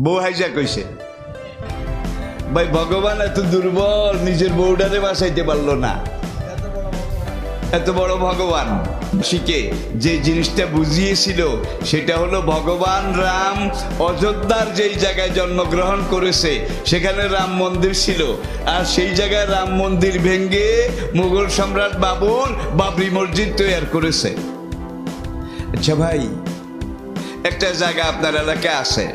বউ হাইজা কইছে ভাই ভগবান এত দুর্বল, নিজের বউটারে বাঁচাইতে পারলো না। এত বড় ভগবান শিখে যে জিনিসটা বুঝিয়েছিল সেটা হলো ভগবান রাম অযোধ্যার যেই জায়গায় জন্মগ্রহণ করেছে সেখানে রাম মন্দির ছিল, আর সেই জায়গায় রাম মন্দির ভেঙ্গে মুঘল সম্রাট বাবর বাবরি মসজিদ তৈরি করেছে। আচ্ছা ভাই, একটা জায়গা আপনার এলাকায় আছে,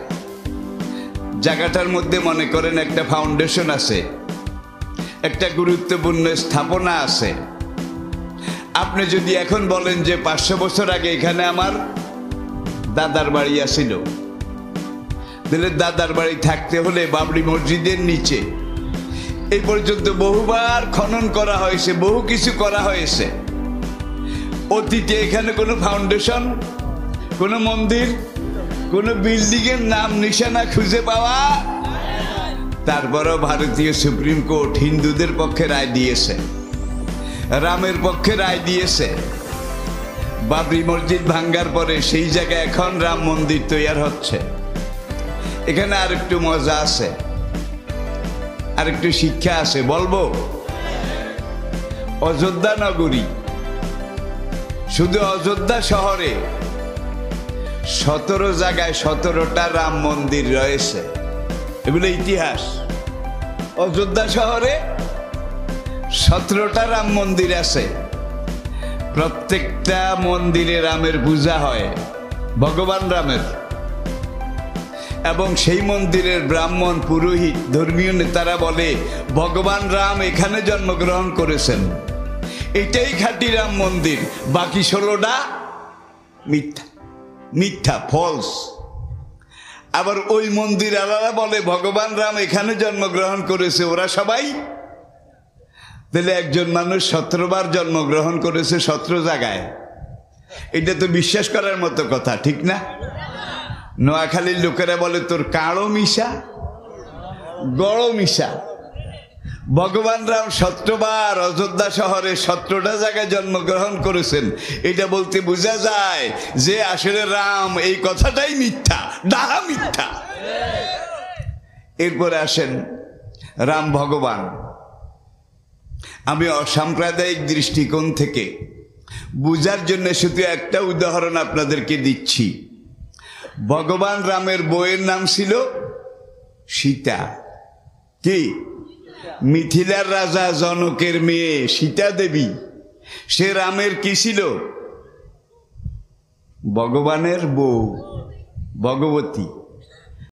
জায়গাটার মধ্যে মনে করেন একটা ফাউন্ডেশন আছে, একটা গুরুত্বপূর্ণ স্থাপনা আছে। আপনি যদি এখন বলেন যে 500 বছর আগে এখানে আমার দাদার বাড়ি আছিল, তাহলে দাদার বাড়ি থাকতে হলে বাবরি মসজিদের নিচে এই পর্যন্ত বহুবার খনন করা হয়েছে, বহু কিছু করা হয়েছে। অতীতে এখানে কোনো ফাউন্ডেশন, কোনো মন্দির, কোনো বিল্ডিং এর নাম নিশানা খুঁজে পাওয়া। তারপরও ভারতীয় সুপ্রিম কোর্ট হিন্দুদের পক্ষে রায় দিয়েছে, রামের পক্ষে রায় দিয়েছে। বাবরি মসজিদ ভাঙ্গার পরে সেই জায়গায় এখন রাম মন্দির তৈরি হচ্ছে। এখানে আরেকটু মজা আছে, আরেকটু শিক্ষা আছে, বলবো? অযোধ্যা নগরী, শুধু অযোধ্যা শহরে 17 জায়গায় 17টা রাম মন্দির রয়েছে। এগুলো ইতিহাস। অযোধ্যা শহরে 17টা রাম মন্দির আছে। প্রত্যেকটা মন্দিরে রামের পূজা হয়, ভগবান রামের। এবং সেই মন্দিরের ব্রাহ্মণ, পুরোহিত, ধর্মীয় নেতারা বলে ভগবান রাম এখানে জন্মগ্রহণ করেছেন, এটাই খাঁটি রাম মন্দির। বাকি 16টা মিথ্যা, মিথ্যা, ফলস। আবার ওই মন্দির আলাদা বলে ভগবান রাম এখানে জন্মগ্রহণ করেছে, ওরা সবাই। তাহলে একজন মানুষ 17 বার জন্মগ্রহণ করেছে 17 জায়গায়, এটা তো বিশ্বাস করার মতো কথা, ঠিক না? নোয়াখালীর লোকেরা বলে তোর কালো মিশা গড় মিশা। ভগবান রাম 17 বার অযোধ্যা শহরে 17টা জায়গায় জন্মগ্রহণ করেছেন, এটা বলতে বোঝা যায় যে আসলে রাম এই কথাটাই মিথ্যা, ডাহা মিথ্যা। এরপরে আসেন রাম ভগবান। আমি অসাম্প্রদায়িক দৃষ্টিকোণ থেকে বুঝার জন্য শুধু একটা উদাহরণ আপনাদেরকে দিচ্ছি। ভগবান রামের বউয়ের নাম ছিল সীতা। কি? মিথিলার রাজা জনকের মেয়ে সীতা দেবী। সে রামের কি ছিল? ভগবানের বউ, ভগবতী।